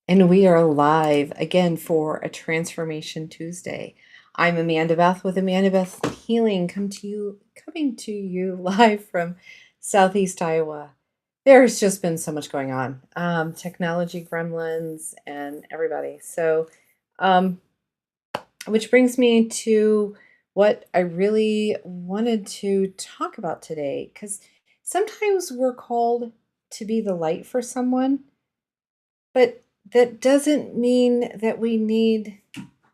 And we are live again for a Transformation Tuesday. I'm Amanda Beth with Amanda Beth Healing, coming to you live from Southeast Iowa. There's just been so much going on, technology gremlins and everybody. Um, which brings me to what I really wanted to talk about today, because sometimes we're called to be the light for someone, but that doesn't mean that we need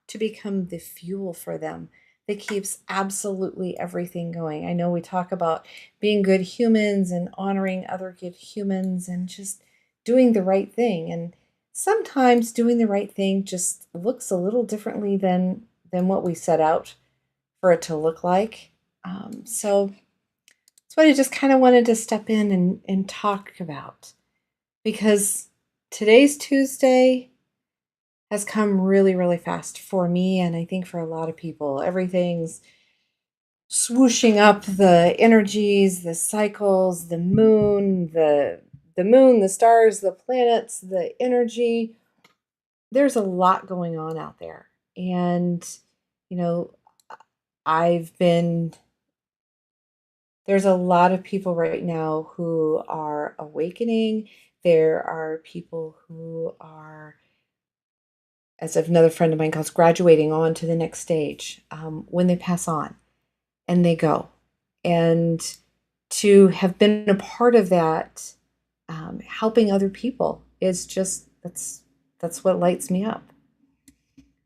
to become the fuel for them that keeps absolutely everything going. I know we talk about being good humans and honoring other good humans and just doing the right thing. And sometimes doing the right thing just looks a little differently than what we set out for it to look like. So that's what I just kind of wanted to step in and talk about, because today's Tuesday has come really, really fast for me, and I think for a lot of people. Everything's swooshing up, the energies, the cycles, the stars, the planets, the energy. There's a lot going on out there. And, you know, I've been there's a lot of people right now who are awakening. There are people who are, as another friend of mine calls, graduating on to the next stage, when they pass on and they go. And to have been a part of that, helping other people is just, that's what lights me up.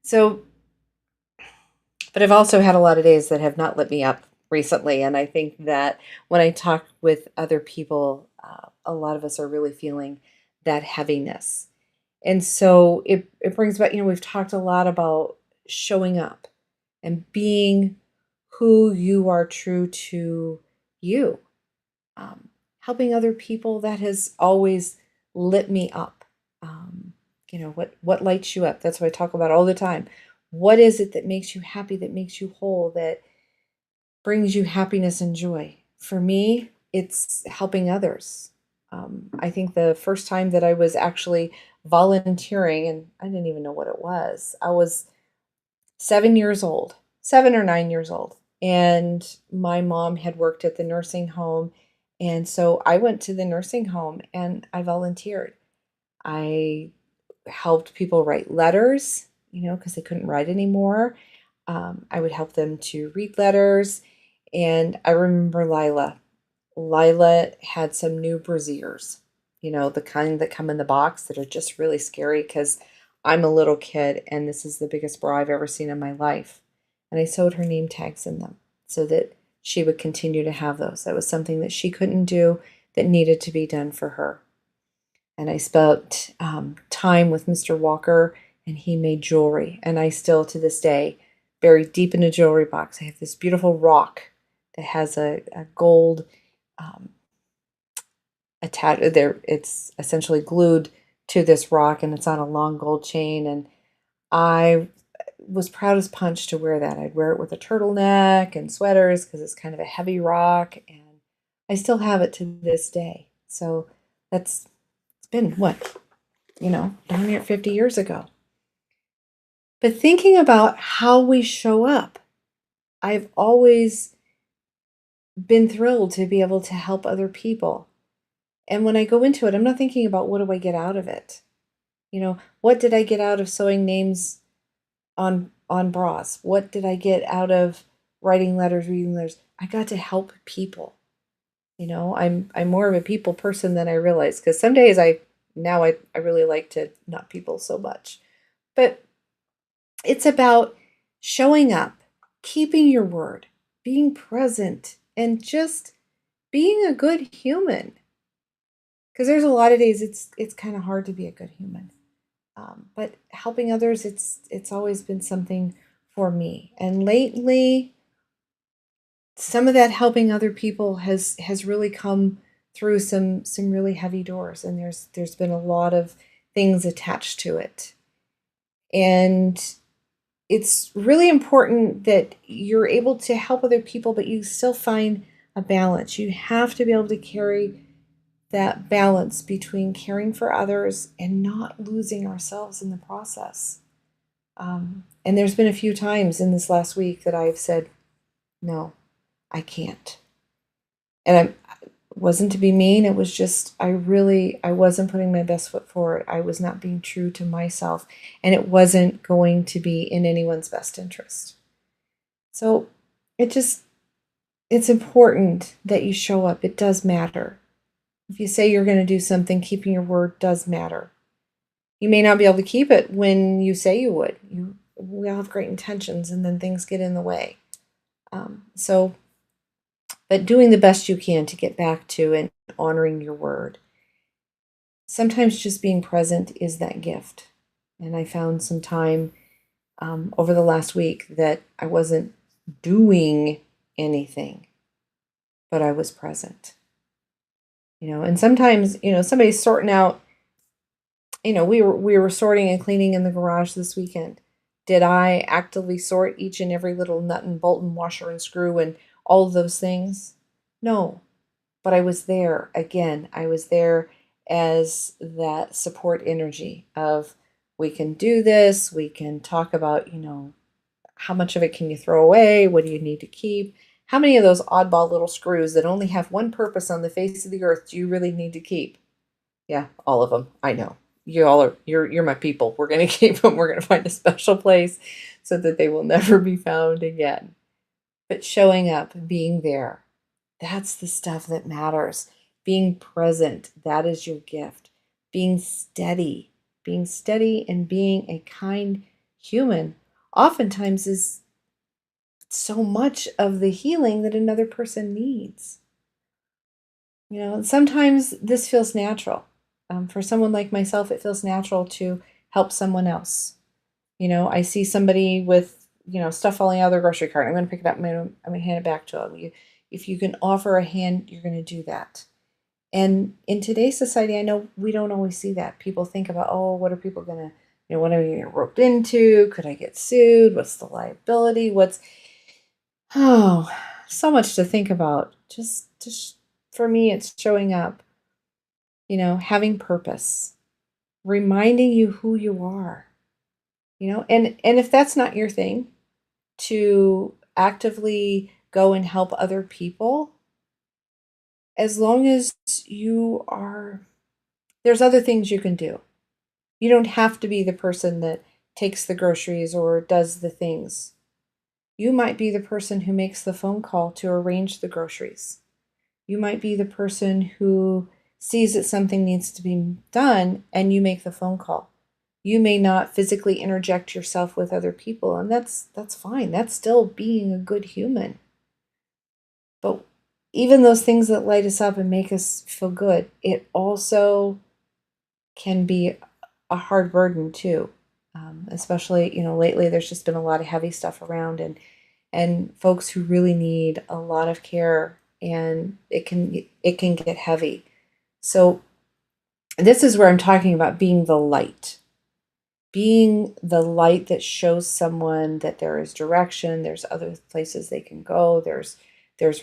So, but I've also had a lot of days that have not lit me up recently. And I think that when I talk with other people, a lot of us are really feeling that heaviness. And so it brings about, we've talked a lot about showing up and being who you are true to you. Helping other people, that has always lit me up. What lights you up? That's what I talk about all the time. What is it that makes you happy, that makes you whole, that brings you happiness and joy? For me, it's helping others. I think the first time that I was actually volunteering, and I didn't even know what it was, I was 7 years old, 7 or 9 years old. And my mom had worked at the nursing home. And so I went to the nursing home and I volunteered. I helped people write letters, because they couldn't write anymore. I would help them to read letters. And I remember Lila. Lila had some new braziers, the kind that come in the box that are just really scary, because I'm a little kid and this is the biggest bra I've ever seen in my life. And I sewed her name tags in them so that she would continue to have those. That was something that she couldn't do, that needed to be done for her. And I spent time with Mr. Walker, and he made jewelry. And I still, to this day, buried deep in a jewelry box, I have this beautiful rock that has a gold um, attached there. It's essentially glued to this rock, and it's on a long gold chain. And I was proud as punch to wear that. I'd wear it with a turtleneck and sweaters because it's kind of a heavy rock, and I still have it to this day. So that's it's been what, down here 50 years ago. But thinking about how we show up, I've always been thrilled to be able to help other people. And when I go into it, I'm not thinking about what do I get out of it. What did I get out of sewing names on bras? What did I get out of writing letters, reading letters? I got to help people. I'm more of a people person than I realize, because some days I really like to not people so much. But it's about showing up, keeping your word, being present, and just being a good human. Because there's a lot of days it's kind of hard to be a good human. But helping others, it's always been something for me. And lately, some of that helping other people has really come through some really heavy doors, and there's been a lot of things attached to it. And it's really important that you're able to help other people, but you still find a balance. You have to be able to carry that balance between caring for others and not losing ourselves in the process. And there's been a few times in this last week that I've said, no, I can't. And it wasn't to be mean. It was just, I wasn't putting my best foot forward. I was not being true to myself, and it wasn't going to be in anyone's best interest. So it's important that you show up. It does matter. If you say you're going to do something, keeping your word does matter. You may not be able to keep it when you say you would. We all have great intentions, and then things get in the way. But doing the best you can to get back to and honoring your word. Sometimes just being present is that gift. And I found some time over the last week that I wasn't doing anything, but I was present. And sometimes, somebody's sorting out, we were sorting and cleaning in the garage this weekend. Did I actively sort each and every little nut and bolt and washer and screw and all of those things? No, but I was there. Again, I was there as that support energy of, we can do this. We can talk about, how much of it can you throw away? What do you need to keep? How many of those oddball little screws that only have one purpose on the face of the earth do you really need to keep? Yeah, all of them. I know. You're my people. We're going to keep them. We're going to find a special place so that they will never be found again. But showing up, being there, that's the stuff that matters. Being present, that is your gift. Being steady and being a kind human oftentimes is so much of the healing that another person needs. Sometimes this feels natural. For someone like myself, it feels natural to help someone else. I see somebody with, stuff falling out of their grocery cart. I'm going to pick it up. I'm going to hand it back to them. If you can offer a hand, you're going to do that. And in today's society, I know we don't always see that. People think about, oh, what are people going to, what are you going to get roped into? Could I get sued? What's the liability? So much to think about. Just for me, it's showing up, having purpose, reminding you who you are, and if that's not your thing, to actively go and help other people, as long as there's other things you can do. You don't have to be the person that takes the groceries or does the things. You might be the person who makes the phone call to arrange the groceries. You might be the person who sees that something needs to be done and you make the phone call. You may not physically interject yourself with other people, and that's fine. That's still being a good human. But even those things that light us up and make us feel good, it also can be a hard burden too. Especially, lately there's just been a lot of heavy stuff around, and folks who really need a lot of care, and it can get heavy. So this is where I'm talking about being the light that shows someone that there is direction, there's other places they can go, there's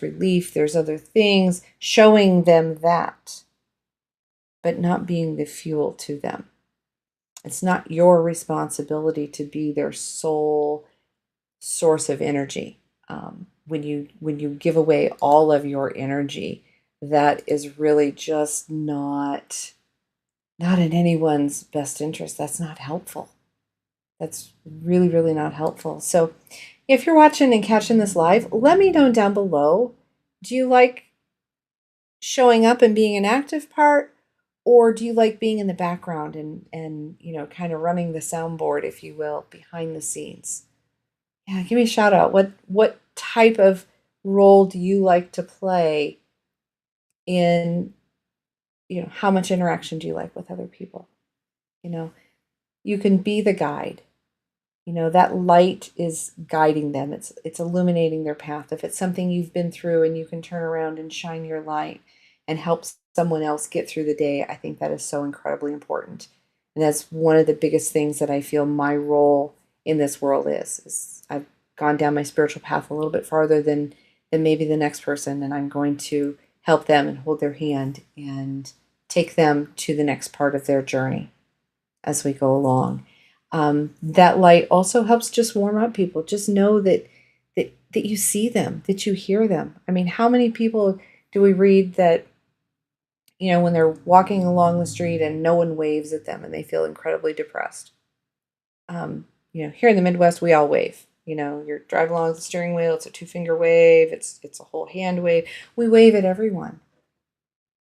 relief, there's other things, showing them that, but not being the fuel to them. It's not your responsibility to be their sole source of energy. When you give away all of your energy, that is really just not in anyone's best interest. That's not helpful. That's really, really not helpful. So if you're watching and catching this live, let me know down below. Do you like showing up and being an active part? Or do you like being in the background and kind of running the soundboard, if you will, behind the scenes? Yeah, give me a shout out. What type of role do you like to play in, how much interaction do you like with other people? You can be the guide. That light is guiding them. It's illuminating their path. If it's something you've been through and you can turn around and shine your light and help someone else get through the day, I think that is so incredibly important. And that's one of the biggest things that I feel my role in this world is I've gone down my spiritual path a little bit farther than maybe the next person, and I'm going to help them and hold their hand and take them to the next part of their journey as we go along. That light also helps just warm up people. Just know that you see them, that you hear them. I mean, how many people do we read that, when they're walking along the street and no one waves at them and they feel incredibly depressed? Here in the Midwest, we all wave. You're driving along the steering wheel, it's a 2-finger wave, it's a whole hand wave. We wave at everyone.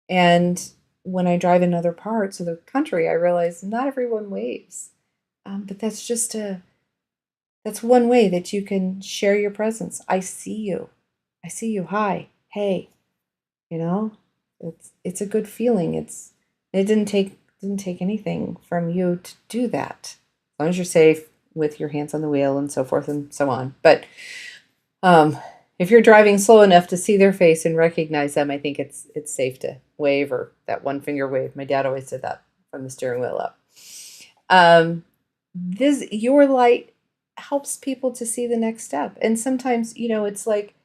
And when I drive in other parts of the country, I realize not everyone waves. But that's one way that you can share your presence. I see you. I see you. Hi. Hey. It's a good feeling. It didn't take anything from you to do that. As long as you're safe with your hands on the wheel and so forth and so on. But if you're driving slow enough to see their face and recognize them, I think it's safe to wave, or that 1-finger wave. My dad always did that from the steering wheel up. Your light helps people to see the next step. And sometimes, it's like,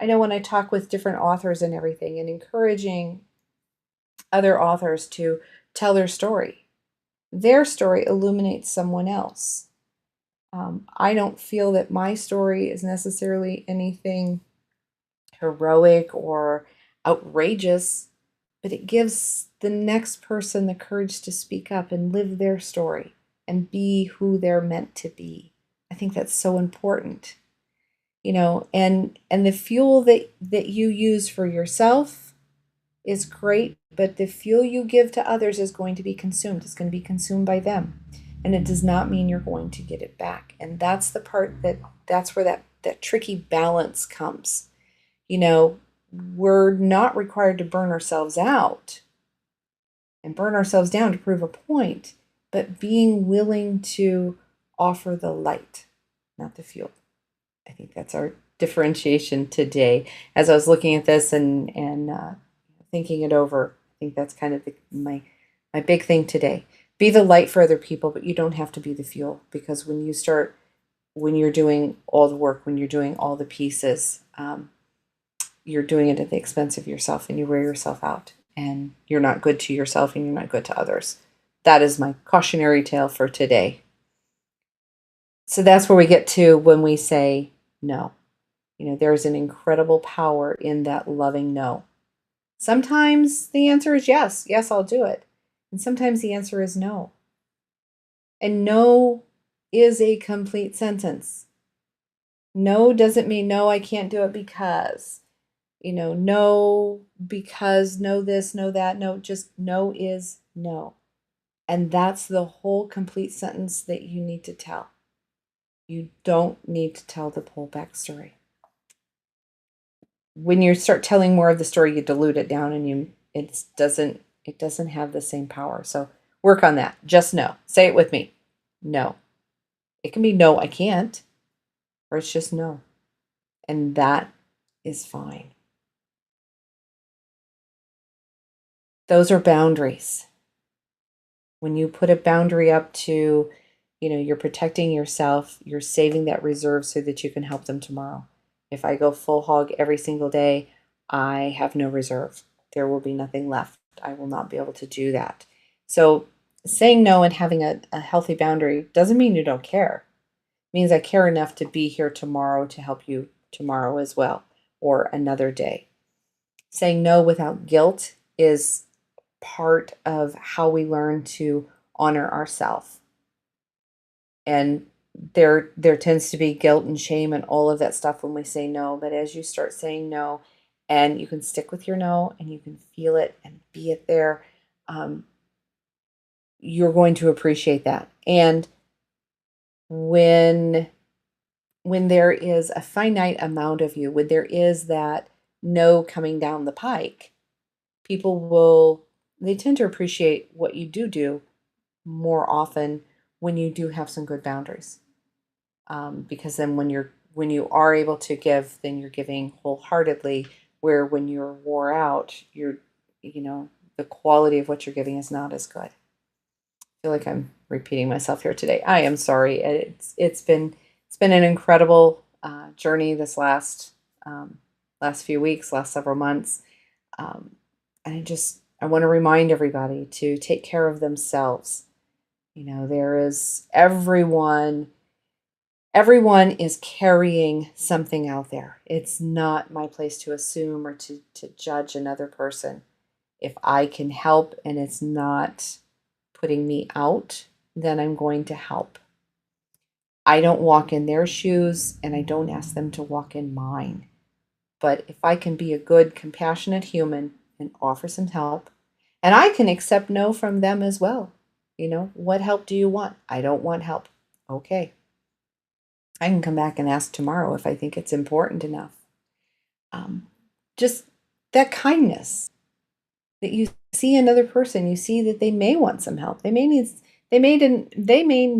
I know when I talk with different authors and everything, and encouraging other authors to tell their story illuminates someone else. I don't feel that my story is necessarily anything heroic or outrageous, but it gives the next person the courage to speak up and live their story and be who they're meant to be. I think that's so important. And the fuel that you use for yourself is great, but the fuel you give to others is going to be consumed. It's going to be consumed by them. And it does not mean you're going to get it back. And that's the part that's where that tricky balance comes. We're not required to burn ourselves out and burn ourselves down to prove a point, but being willing to offer the light, not the fuel. I think that's our differentiation today. As I was looking at this and thinking it over, I think that's kind of my big thing today. Be the light for other people, but you don't have to be the fuel, because when you're doing all the work, when you're doing all the pieces, you're doing it at the expense of yourself, and you wear yourself out, and you're not good to yourself, and you're not good to others. That is my cautionary tale for today. So that's where we get to when we say no. There's an incredible power in that loving no. Sometimes the answer is yes. Yes, I'll do it. And sometimes the answer is no. And no is a complete sentence. No doesn't mean no, I can't do it because. No because, no this, no that. No, just no is no. And that's the whole complete sentence that you need to tell. You don't need to tell the whole backstory. When you start telling more of the story, you dilute it down, and it doesn't have the same power. So work on that. Just no. Say it with me. No. It can be no, I can't, or it's just no. And that is fine. Those are boundaries. When you put a boundary up to, you're protecting yourself, you're saving that reserve so that you can help them tomorrow. If I go full hog every single day, I have no reserve. There will be nothing left. I will not be able to do that. So saying no and having a healthy boundary doesn't mean you don't care. It means I care enough to be here tomorrow to help you tomorrow as well, or another day. Saying no without guilt is part of how we learn to honor ourselves. And there tends to be guilt and shame and all of that stuff when we say no. But as you start saying no, and you can stick with your no, and you can feel it and be it there, you're going to appreciate that. And when there is a finite amount of you, when there is that no coming down the pike, they tend to appreciate what you do more often when you do have some good boundaries. Because then when you are able to give, then you're giving wholeheartedly, where when you're wore out, the quality of what you're giving is not as good. I feel like I'm repeating myself here today. I am sorry. It's been an incredible journey this last few weeks, last several months. And I want to remind everybody to take care of themselves. There is everyone is carrying something out there. It's not my place to assume or to judge another person. If I can help and it's not putting me out, then I'm going to help. I don't walk in their shoes and I don't ask them to walk in mine. But if I can be a good, compassionate human and offer some help, and I can accept no from them as well. What help do you want? I don't want help. Okay. I can come back and ask tomorrow if I think it's important enough. Just that kindness that you see another person, you see that they may want some help. They may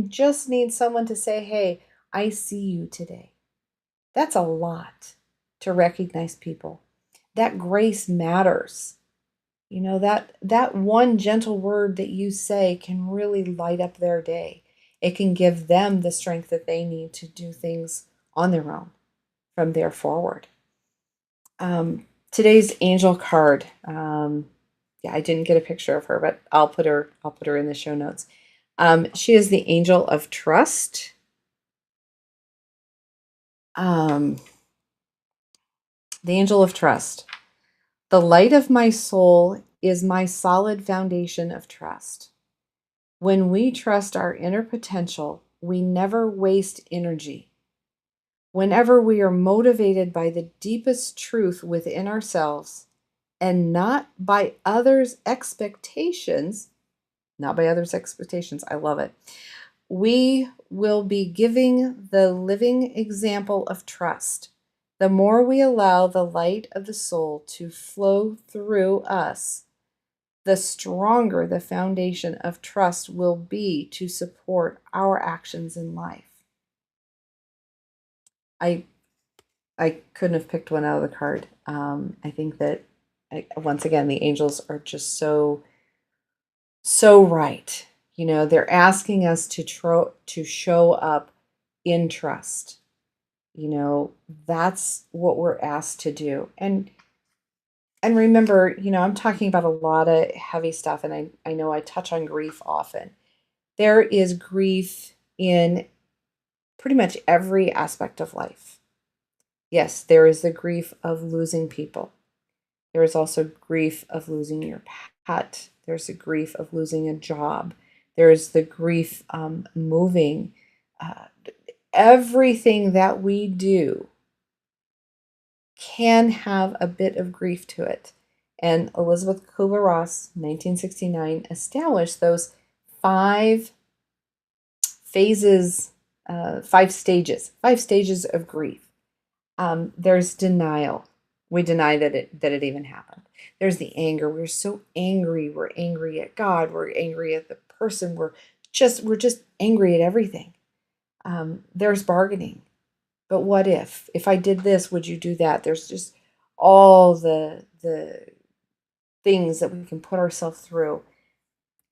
just need someone to say, "Hey, I see you today." That's a lot to recognize people. That grace matters. That one gentle word that you say can really light up their day. It can give them the strength that they need to do things on their own from there forward. Today's angel card. Yeah, I didn't get a picture of her, but I'll put her in the show notes. She is the angel of trust. The angel of trust. The light of my soul is my solid foundation of trust. When we trust our inner potential, we never waste energy. Whenever we are motivated by the deepest truth within ourselves and not by others' expectations, I love it, we will be giving the living example of trust. The more we allow the light of the soul to flow through us, the stronger the foundation of trust will be to support our actions in life. I couldn't have picked one out of the card. I think that once again the angels are just so right. They're asking us to show up in trust. That's what we're asked to do. And remember, I'm talking about a lot of heavy stuff, and I know I touch on grief often. There is grief in pretty much every aspect of life. Yes, there is the grief of losing people. There is also grief of losing your pet. There's the grief of losing a job. There's the grief moving. Everything that we do can have a bit of grief to it. And Elizabeth Kubler-Ross, 1969, established those 5 phases, 5 stages of grief. There's denial. We deny that it even happened. There's the anger. We're so angry. We're angry at God. We're angry at the person. We're just angry at everything. There's bargaining. But what if I did this, would you do that? There's just all the things that we can put ourselves through.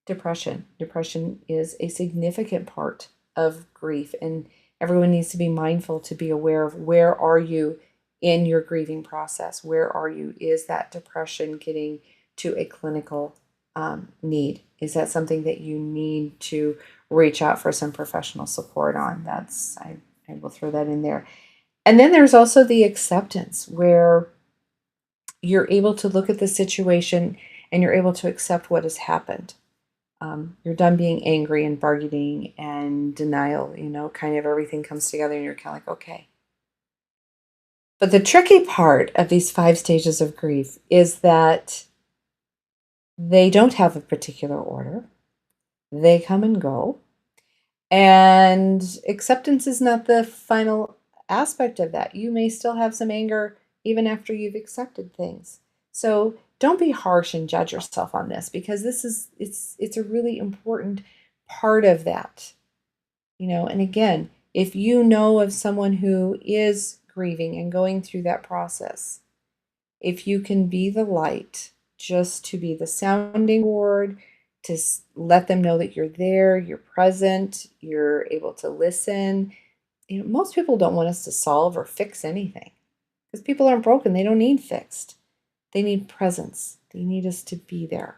Depression. Depression is a significant part of grief, and everyone needs to be mindful to be aware of where are you in your grieving process. Where are you? Is that depression getting to a clinical need? Is that something that you need to reach out for some professional support on? I will throw that in there. And then there's also the acceptance, where you're able to look at the situation and you're able to accept what has happened. You're done being angry and bargaining and denial, kind of everything comes together and you're kind of like, okay. But the tricky part of these 5 stages of grief is that they don't have a particular order. They come and go. And acceptance is not the final aspect of that. You may still have some anger even after you've accepted things. So don't be harsh and judge yourself on this, because it's a really important part of that. And again, if you know of someone who is grieving and going through that process, if you can be the light, just to be the sounding board, to let them know that you're there, you're present, you're able to listen. Most people don't want us to solve or fix anything, because people aren't broken. They don't need fixed. They need presence. They need us to be there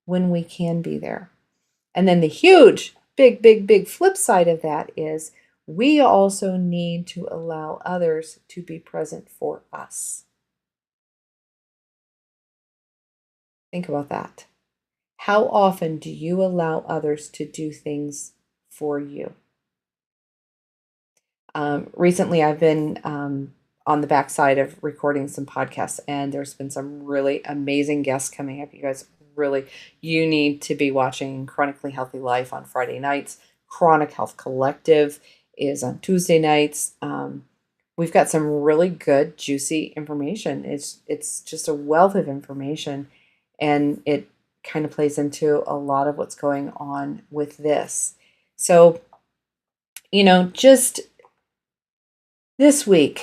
when we can be there. And then the huge, big flip side of that is we also need to allow others to be present for us. Think about that. How often do you allow others to do things for you? Recently, I've been on the backside of recording some podcasts, and there's been some really amazing guests coming up. You guys really, you need to be watching Chronically Healthy Life on Friday nights. Chronic Health Collective is on Tuesday nights. We've got some really good, juicy information. It's just a wealth of information, and it kind of plays into a lot of what's going on with this. So, just this week,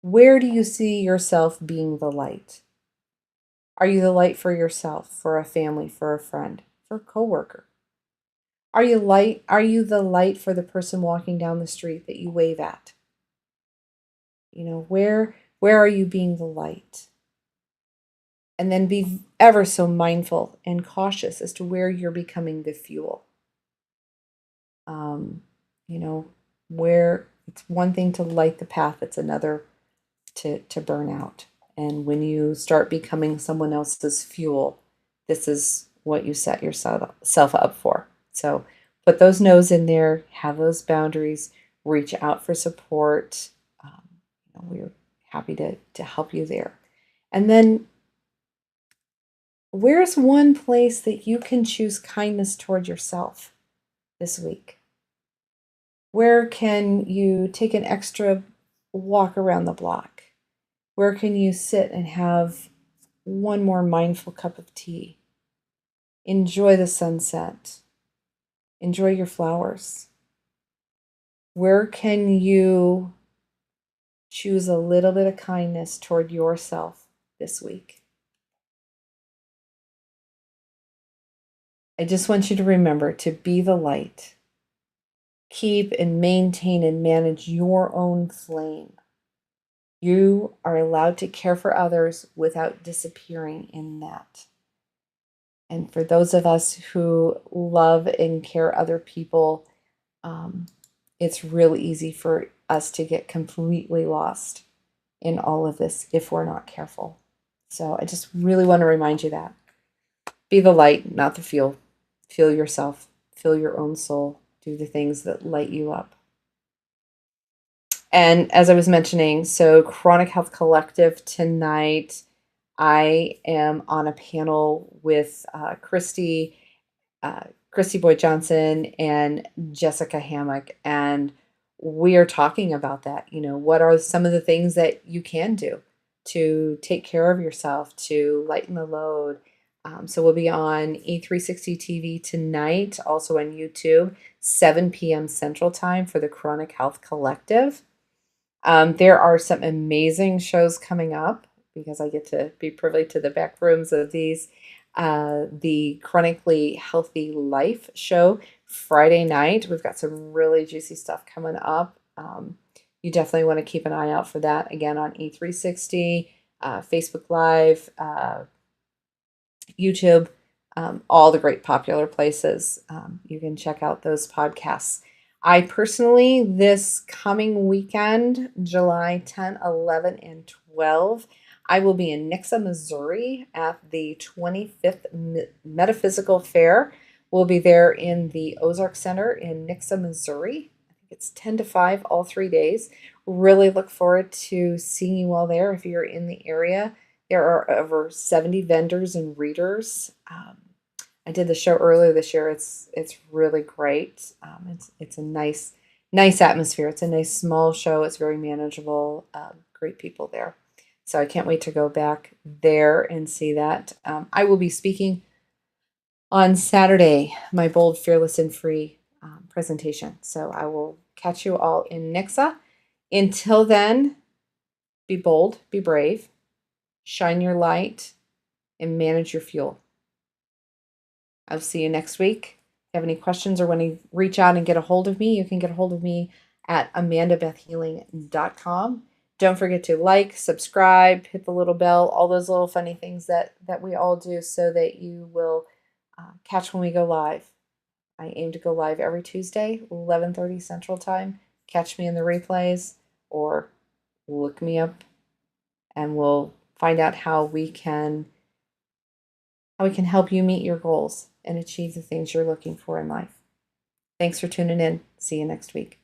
where do you see yourself being the light? Are you the light for yourself, for a family, for a friend, for a coworker? Are you the light for the person walking down the street that you wave at? Where are you being the light? And then be ever so mindful and cautious as to where you're becoming the fuel. Where it's one thing to light the path, it's another to burn out. And when you start becoming someone else's fuel, this is what you set yourself up for. So put those no's in there, have those boundaries, reach out for support. We're happy to help you there. And then where's one place that you can choose kindness toward yourself this week? Where can you take an extra walk around the block? Where can you sit and have one more mindful cup of tea? Enjoy the sunset. Enjoy your flowers. Where can you choose a little bit of kindness toward yourself this week? I just want you to remember to be the light. Keep and maintain and manage your own flame. You are allowed to care for others without disappearing in that. And for those of us who love and care other people, it's really easy for us to get completely lost in all of this if we're not careful. So I just really want to remind you that. Be the light, not the fuel. Fuel yourself. Fill your own soul. Do the things that light you up. And as I was mentioning, so Chronic Health Collective tonight, I am on a panel with Christy Boyd Johnson and Jessica Hammock, and we are talking about that. What are some of the things that you can do to take care of yourself, to lighten the load? So we'll be on E360 TV tonight, also on YouTube, 7 p.m. Central Time for the Chronic Health Collective. There are some amazing shows coming up because I get to be privy to the back rooms of these. The Chronically Healthy Life show Friday night. We've got some really juicy stuff coming up. You definitely want to keep an eye out for that. Again, on E360, Facebook Live, YouTube, all the great popular places. You can check out those podcasts. I personally, this coming weekend, July 10, 11, and 12, I will be in Nixa, Missouri at the 25th Metaphysical Fair. We'll be there in the Ozark Center in Nixa, Missouri. I think it's 10 to 5 all 3 days. Really look forward to seeing you all there if you're in the area. There are over 70 vendors and readers. I did the show earlier this year. It's really great. It's a nice atmosphere. It's a nice small show. It's very manageable. Great people there. So I can't wait to go back there and see that. I will be speaking on Saturday, my Bold, Fearless, and Free presentation. So I will catch you all in Nixa. Until then, be bold, be brave, shine your light, and manage your fuel. I'll see you next week. If you have any questions or want to reach out and get a hold of me, you can get a hold of me at amandabethhealing.com. Don't forget to like, subscribe, hit the little bell, all those little funny things that we all do so that you will catch when we go live. I aim to go live every Tuesday, 11:30 Central Time. Catch me in the replays or look me up and we'll find out how we can help you meet your goals and achieve the things you're looking for in life. Thanks for tuning in. See you next week.